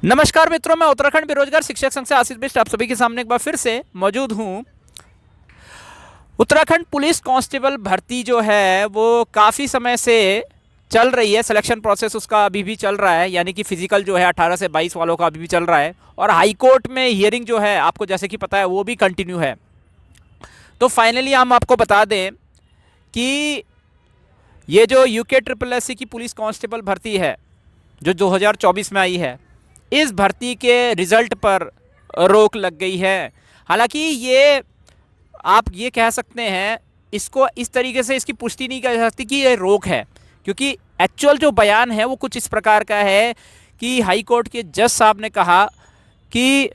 नमस्कार मित्रों, मैं उत्तराखंड बेरोजगार शिक्षक संघ से आशीष बिष्ट आप सभी के सामने एक बार फिर से मौजूद हूं। उत्तराखंड पुलिस कांस्टेबल भर्ती जो है वो काफ़ी समय से चल रही है। सिलेक्शन प्रोसेस उसका अभी भी चल रहा है, यानी कि फिजिकल जो है 18 से 22 वालों का अभी भी चल रहा है। और हाई कोर्ट में हियरिंग जो है आपको जैसे कि पता है वो भी कंटिन्यू है। तो फाइनली हम आपको बता दें कि ये जो यूके ट्रिपल एस सी की पुलिस कांस्टेबल भर्ती है जो 2024 में आई है, इस भर्ती के रिज़ल्ट पर रोक लग गई है। हालांकि ये आप ये कह सकते हैं, इसको इस तरीके से इसकी पुष्टि नहीं कर सकती कि ये रोक है, क्योंकि एक्चुअल जो बयान है वो कुछ इस प्रकार का है कि हाई कोर्ट के जज साहब ने कहा कि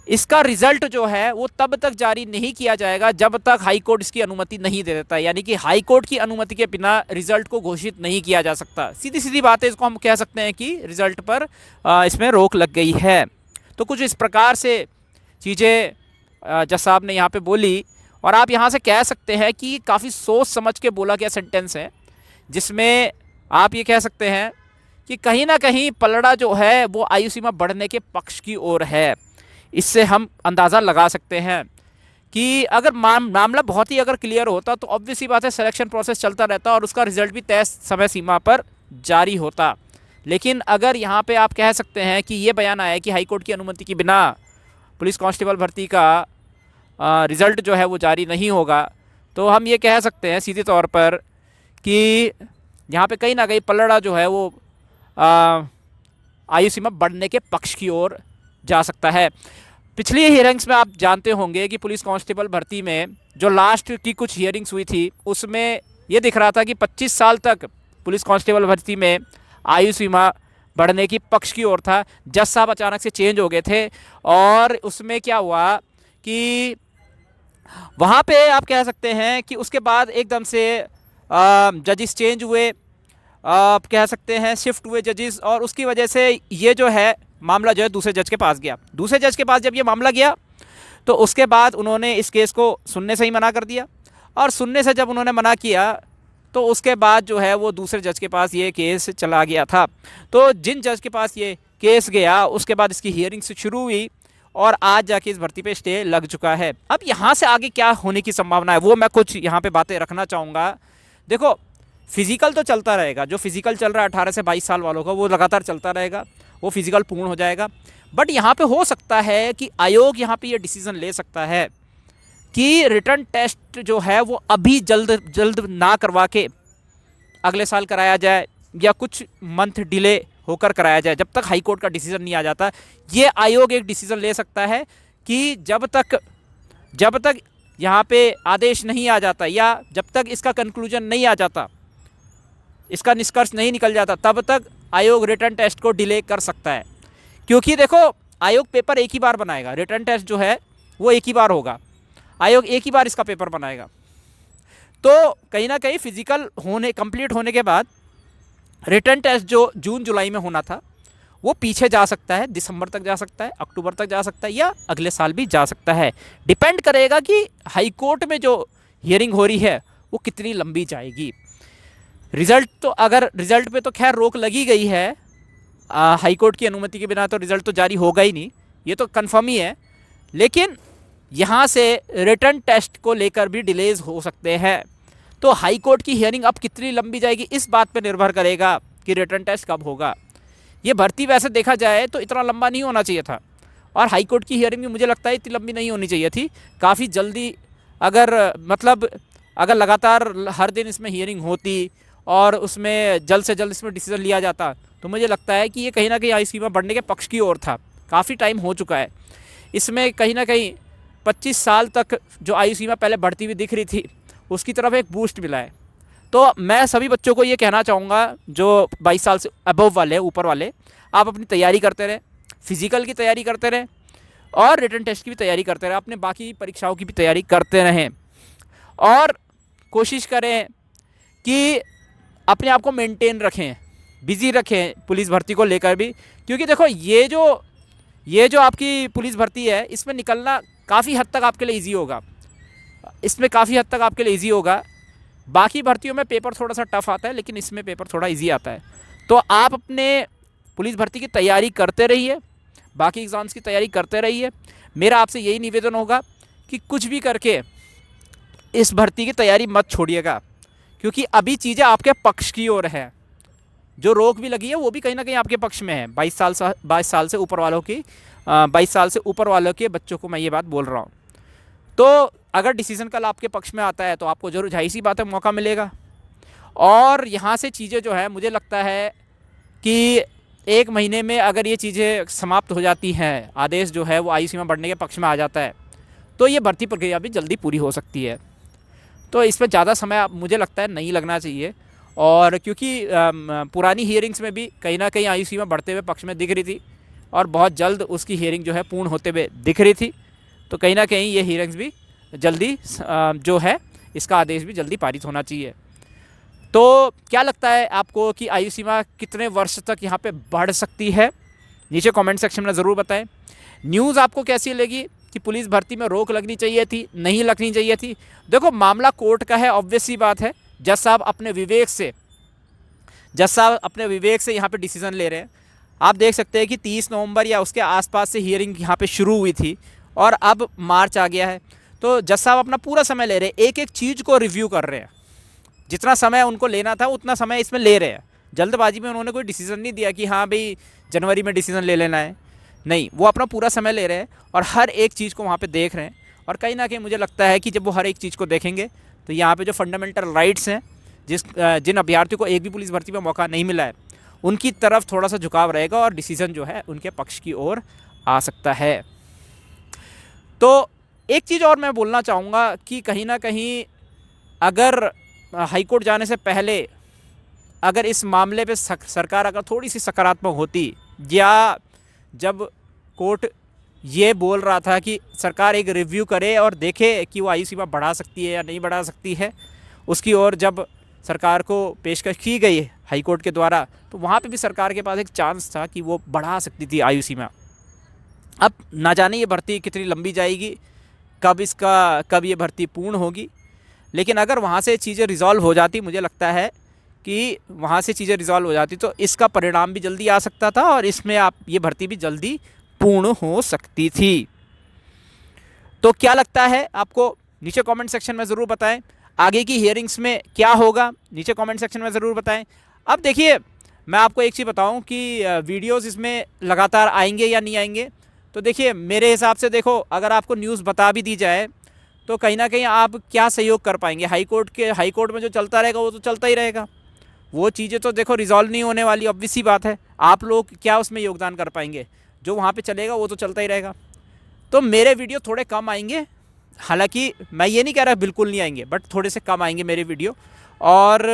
इसका रिजल्ट जो है वो तब तक जारी नहीं किया जाएगा जब तक हाई कोर्ट इसकी अनुमति नहीं दे देता। यानी कि हाई कोर्ट की अनुमति के बिना रिजल्ट को घोषित नहीं किया जा सकता। सीधी सीधी बात है, इसको हम कह सकते हैं कि रिजल्ट पर इसमें रोक लग गई है। तो कुछ इस प्रकार से चीज़ें जज साहब ने यहाँ पे बोली, और आप यहाँ से कह सकते हैं कि काफ़ी सोच समझ के बोला गया सेंटेंस है, जिसमें आप ये कह सकते हैं कि कहीं ना कहीं पलड़ा जो है वो आयु सीमा बढ़ने के पक्ष की ओर है। इससे हम अंदाज़ा लगा सकते हैं कि अगर मामला बहुत ही अगर क्लियर होता तो ऑब्वियस ही बात है, सिलेक्शन प्रोसेस चलता रहता और उसका रिजल्ट भी तय समय सीमा पर जारी होता। लेकिन अगर यहाँ पे आप कह सकते हैं कि ये बयान आया कि हाई कोर्ट की अनुमति के बिना पुलिस कांस्टेबल भर्ती का रिज़ल्ट जो है वो जारी नहीं होगा, तो हम ये कह सकते हैं सीधे तौर पर कि यहाँ पे कहीं ना कहीं पलड़ा जो है वो आयु सीमा बढ़ने के पक्ष की ओर जा सकता है। पिछली हियरिंग्स में आप जानते होंगे कि पुलिस कांस्टेबल भर्ती में जो लास्ट की कुछ हियरिंग्स हुई थी उसमें ये दिख रहा था कि 25 साल तक पुलिस कांस्टेबल भर्ती में आयु सीमा बढ़ने की पक्ष की ओर था। जज साहब अचानक से चेंज हो गए थे और उसमें क्या हुआ कि वहाँ पे आप कह सकते हैं कि उसके बाद एकदम से जजेस चेंज हुए, आप कह सकते हैं शिफ्ट हुए जजेस, और उसकी वजह से ये जो है मामला जो है दूसरे जज के पास गया। दूसरे जज के पास जब ये मामला गया तो उसके बाद उन्होंने इस केस को सुनने से ही मना कर दिया, और सुनने से जब उन्होंने मना किया तो उसके बाद जो है वो दूसरे जज के पास ये केस चला गया था। तो जिन जज के पास ये केस गया उसके बाद इसकी हियरिंग से शुरू हुई और आज जाके इस भर्ती पे स्टे लग चुका है। अब यहाँ से आगे क्या होने की संभावना है वो मैं कुछ यहाँ पे बातें रखना चाहूँगा। देखो, फिजिकल तो चलता रहेगा, जो फिजिकल चल रहा है 18 से 22 साल वालों का वो लगातार चलता रहेगा, वो फिजिकल पूर्ण हो जाएगा। बट यहाँ पे हो सकता है कि आयोग यहाँ पे ये डिसीजन ले सकता है कि रिटर्न टेस्ट जो है वो अभी जल्द जल्द ना करवा के अगले साल कराया जाए, या कुछ मंथ डिले होकर कराया जाए जब तक हाई कोर्ट का डिसीजन नहीं आ जाता। ये आयोग एक डिसीजन ले सकता है कि जब तक यहाँ पे आदेश नहीं आ जाता या जब तक इसका कंक्लूजन नहीं आ जाता, इसका निष्कर्ष नहीं निकल जाता, तब तक आयोग रिटर्न टेस्ट को डिले कर सकता है। क्योंकि देखो, आयोग पेपर एक ही बार बनाएगा, रिटर्न टेस्ट जो है वो एक ही बार होगा, आयोग एक ही बार इसका पेपर बनाएगा। तो कहीं ना कहीं फिजिकल कंप्लीट होने के बाद रिटर्न टेस्ट जो जून जुलाई में होना था वो पीछे जा सकता है, दिसंबर तक जा सकता है, अक्टूबर तक जा सकता है, या अगले साल भी जा सकता है। डिपेंड करेगा कि हाई कोर्ट में जो हियरिंग हो रही है वो कितनी लंबी जाएगी। रिजल्ट पे तो खैर रोक लगी गई है, हाई कोर्ट की अनुमति के बिना तो रिजल्ट तो जारी होगा ही नहीं, ये तो कंफर्म ही है। लेकिन यहाँ से रिटर्न टेस्ट को लेकर भी डिलेज हो सकते हैं। तो हाई कोर्ट की हियरिंग अब कितनी लंबी जाएगी इस बात पर निर्भर करेगा कि रिटर्न टेस्ट कब होगा। ये भर्ती वैसे देखा जाए तो इतना लंबा नहीं होना चाहिए था, और हाई कोर्ट की हियरिंग भी मुझे लगता है इतनी लंबी नहीं होनी चाहिए थी। काफ़ी जल्दी अगर लगातार हर दिन इसमें हियरिंग होती और उसमें जल्द से जल्द इसमें डिसीजन लिया जाता तो मुझे लगता है कि ये कहीं ना कहीं आयु सीमा बढ़ने के पक्ष की ओर था। काफ़ी टाइम हो चुका है, इसमें कहीं ना कहीं 25 साल तक जो आयु सीमा पहले बढ़ती हुई दिख रही थी उसकी तरफ एक बूस्ट मिला है। तो मैं सभी बच्चों को ये कहना चाहूँगा जो 22 साल से अबव वाले, ऊपर वाले, आप अपनी तैयारी करते रहें, फिजिकल की तैयारी करते रहें और रिटर्न टेस्ट की भी तैयारी करते रहें, अपने बाकी परीक्षाओं की भी तैयारी करते रहें, और कोशिश करें कि अपने आप को मेंटेन रखें, बिजी रखें पुलिस भर्ती को लेकर भी। क्योंकि देखो, ये जो आपकी पुलिस भर्ती है इसमें निकलना काफ़ी हद तक आपके लिए ईजी होगा, बाकी भर्तियों में पेपर थोड़ा सा टफ आता है, लेकिन इसमें पेपर थोड़ा इजी आता है। तो आप अपने पुलिस भर्ती की तैयारी करते रहिए, बाकी एग्ज़ाम्स की तैयारी करते रहिए। मेरा आपसे यही निवेदन होगा कि कुछ भी करके इस भर्ती की तैयारी मत छोड़िएगा, क्योंकि अभी चीज़ें आपके पक्ष की ओर है। जो रोक भी लगी है वो भी कहीं ना कहीं आपके पक्ष में है। 22 साल से ऊपर वालों की 22 साल से ऊपर वालों के बच्चों को मैं ये बात बोल रहा हूँ। तो अगर डिसीज़न कल आपके पक्ष में आता है तो आपको जरूर जाहिर सी बात है मौका मिलेगा। और यहाँ से चीज़ें जो है मुझे लगता है कि 1 महीने में अगर ये चीज़ें समाप्त हो जाती हैं, आदेश जो है वो आयु सीमा बढ़ने के पक्ष में आ जाता है, तो ये भर्ती प्रक्रिया भी जल्दी पूरी हो सकती है। तो इस पर ज़्यादा समय मुझे लगता है नहीं लगना चाहिए। और क्योंकि पुरानी हियरिंग्स में भी कहीं ना कहीं आयु सीमा बढ़ते हुए पक्ष में दिख रही थी और बहुत जल्द उसकी हियरिंग जो है पूर्ण होते हुए दिख रही थी, तो कहीं ना कहीं ये हियरिंग्स भी जल्दी जो है इसका आदेश भी जल्दी पारित होना चाहिए। तो क्या लगता है आपको कि आयु सीमा कितने वर्ष तक यहाँ पे बढ़ सकती है? नीचे कमेंट सेक्शन में ज़रूर बताएं। न्यूज़ आपको कैसी लगी कि पुलिस भर्ती में रोक लगनी चाहिए थी, नहीं लगनी चाहिए थी? देखो, मामला कोर्ट का है, ऑब्वियस सी बात है। जज साहब अपने विवेक से यहाँ पे डिसीज़न ले रहे हैं। आप देख सकते हैं कि 30 नवंबर या उसके आसपास से हियरिंग यहाँ पे शुरू हुई थी और अब मार्च आ गया है। तो जज साहब अपना पूरा समय ले रहे हैं, एक एक चीज़ को रिव्यू कर रहे हैं। जितना समय उनको लेना था उतना समय इसमें ले रहे हैं। जल्दबाजी में उन्होंने कोई डिसीज़न नहीं दिया कि हाँ भाई जनवरी में डिसीज़न ले लेना है, नहीं, वो अपना पूरा समय ले रहे हैं और हर एक चीज़ को वहाँ पे देख रहे हैं। और कहीं ना कहीं मुझे लगता है कि जब वो हर एक चीज़ को देखेंगे तो यहाँ पे जो फंडामेंटल राइट्स हैं, जिन अभ्यर्थियों को एक भी पुलिस भर्ती में मौका नहीं मिला है, उनकी तरफ थोड़ा सा झुकाव रहेगा और डिसीज़न जो है उनके पक्ष की ओर आ सकता है। तो एक चीज़ और मैं बोलना चाहूँगा कि कहीं ना कहीं अगर हाईकोर्ट जाने से पहले अगर इस मामले पे सरकार अगर थोड़ी सी सकारात्मक होती, या जब कोर्ट ये बोल रहा था कि सरकार एक रिव्यू करे और देखे कि वो आयु सीमा बढ़ा सकती है या नहीं बढ़ा सकती है, उसकी ओर जब सरकार को पेशकश की गई हाईकोर्ट के द्वारा, तो वहाँ पे भी सरकार के पास एक चांस था कि वो बढ़ा सकती थी आयु सीमा। अब ना जाने ये भर्ती कितनी लंबी जाएगी, कब ये भर्ती पूर्ण होगी, लेकिन अगर वहाँ से चीज़ें रिज़ॉल्व हो जाती, मुझे लगता है कि वहाँ से चीज़ें रिज़ॉल्व हो जाती तो इसका परिणाम भी जल्दी आ सकता था और इसमें ये भर्ती भी जल्दी पूर्ण हो सकती थी। तो क्या लगता है आपको? नीचे कमेंट सेक्शन में ज़रूर बताएं। आगे की हियरिंग्स में क्या होगा, नीचे कमेंट सेक्शन में ज़रूर बताएं। अब देखिए, मैं आपको एक चीज़ बताऊं कि वीडियोस इसमें लगातार आएंगे या नहीं आएंगे। तो देखिए, मेरे हिसाब से देखो, अगर आपको न्यूज़ बता भी दी जाए तो कहीं ना कहीं आप क्या सहयोग कर पाएंगे? हाईकोर्ट में जो चलता रहेगा वो तो चलता ही रहेगा। वो चीज़ें तो देखो रिजॉल्व नहीं होने वाली, ऑब्वियस सी बात है। आप लोग क्या उसमें योगदान कर पाएंगे? जो वहाँ पे चलेगा वो तो चलता ही रहेगा। तो मेरे वीडियो थोड़े कम आएंगे, हालांकि मैं ये नहीं कह रहा बिल्कुल नहीं आएंगे, बट थोड़े से कम आएंगे मेरे वीडियो। और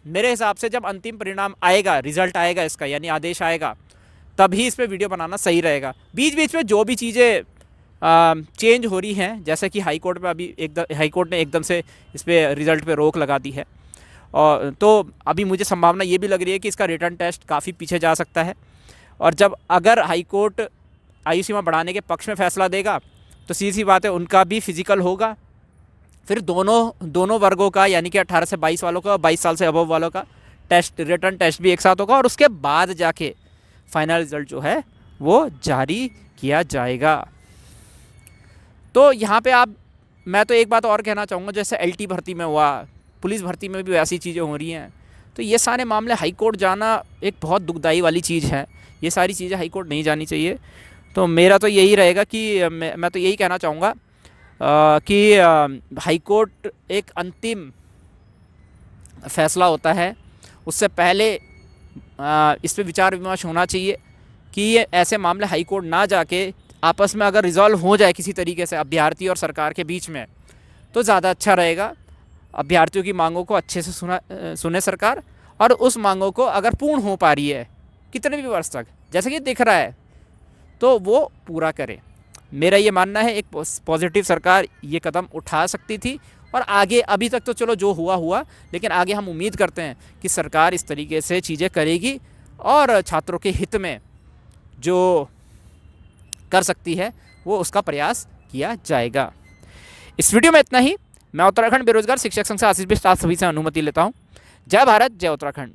मेरे हिसाब से जब अंतिम परिणाम आएगा, रिज़ल्ट आएगा इसका, यानी आदेश आएगा, तभी इस पर वीडियो बनाना सही रहेगा। बीच बीच में जो भी चीज़ें चेंज हो रही हैं, जैसे कि हाईकोर्ट में अभी हाईकोर्ट ने एकदम से इस पर रिज़ल्ट पे रोक लगा दी है, और तो अभी मुझे संभावना ये भी लग रही है कि इसका रिटर्न टेस्ट काफ़ी पीछे जा सकता है। और जब अगर हाईकोर्ट आयु सीमा बढ़ाने के पक्ष में फैसला देगा तो सीधी बात है उनका भी फिजिकल होगा, फिर दोनों वर्गों का, यानी कि 18 से 22 वालों का, 22 साल से अबव वालों का रिटर्न टेस्ट भी एक साथ होगा, और उसके बाद जाके फाइनल रिजल्ट जो है वो जारी किया जाएगा। तो यहाँ पे मैं तो एक बात और कहना चाहूँगा, जैसे LT भर्ती में हुआ, पुलिस भर्ती में भी वैसी चीज़ें हो रही हैं, तो ये सारे मामले हाईकोर्ट जाना एक बहुत दुखदाई वाली चीज़ है। ये सारी चीज़ें हाईकोर्ट नहीं जानी चाहिए। तो मेरा तो यही रहेगा कि मैं तो यही कहना चाहूँगा कि हाईकोर्ट एक अंतिम फैसला होता है, उससे पहले इस पर विचार विमर्श होना चाहिए कि ये ऐसे मामले हाईकोर्ट ना जाके आपस में अगर रिज़ॉल्व हो जाए किसी तरीके से अभ्यर्थी और सरकार के बीच में, तो ज़्यादा अच्छा रहेगा। अभ्यर्थियों की मांगों को अच्छे से सुने सरकार, और उस मांगों को अगर पूर्ण हो पा रही है कितने भी वर्ष तक, जैसे कि दिख रहा है, तो वो पूरा करे। मेरा ये मानना है एक पॉजिटिव सरकार ये कदम उठा सकती थी, और आगे अभी तक तो चलो जो हुआ, लेकिन आगे हम उम्मीद करते हैं कि सरकार इस तरीके से चीज़ें करेगी और छात्रों के हित में जो कर सकती है वो उसका प्रयास किया जाएगा। इस वीडियो में इतना ही। मैं उत्तराखंड बेरोजगार शिक्षक संघ से आशीष बिष्ट आप सभी से अनुमति लेता हूँ। जय भारत, जय उत्तराखंड।